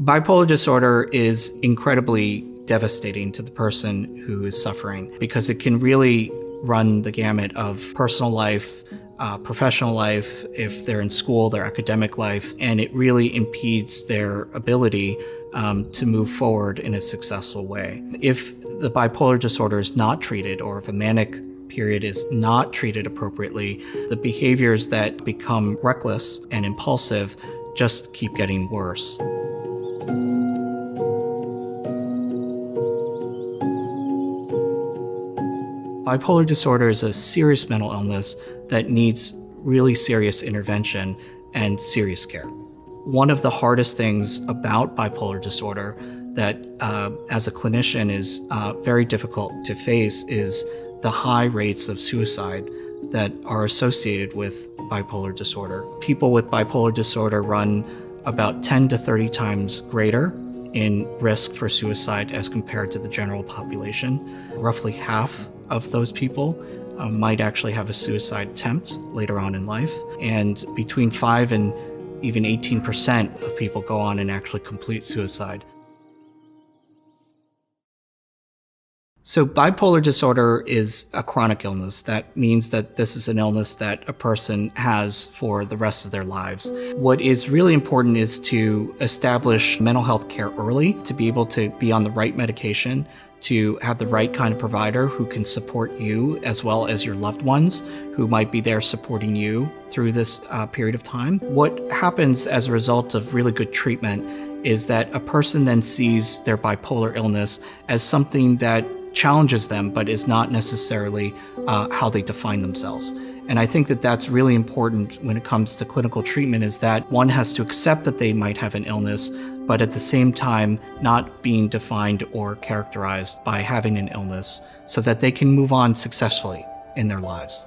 Bipolar disorder is incredibly devastating to the person who is suffering because it can really run the gamut of personal life, professional life, if they're in school, their academic life, and it really impedes their ability to move forward in a successful way. If the bipolar disorder is not treated, or if a manic period is not treated appropriately, the behaviors that become reckless and impulsive just keep getting worse. Bipolar disorder is a serious mental illness that needs really serious intervention and serious care. One of the hardest things about bipolar disorder that as a clinician is very difficult to face is the high rates of suicide that are associated with bipolar disorder. People with bipolar disorder run about 10 to 30 times greater in risk for suicide as compared to the general population. Roughly half of those people might actually have a suicide attempt later on in life. And between 5 and even 18% of people go on and actually complete suicide. So bipolar disorder is a chronic illness. That means that this is an illness that a person has for the rest of their lives. What is really important is to establish mental health care early, to be able to be on the right medication, to have the right kind of provider who can support you as well as your loved ones who might be there supporting you through this period of time. What happens as a result of really good treatment is that a person then sees their bipolar illness as something that challenges them, but is not necessarily how they define themselves. And I think that that's really important when it comes to clinical treatment, is that one has to accept that they might have an illness, but at the same time not being defined or characterized by having an illness so that they can move on successfully in their lives.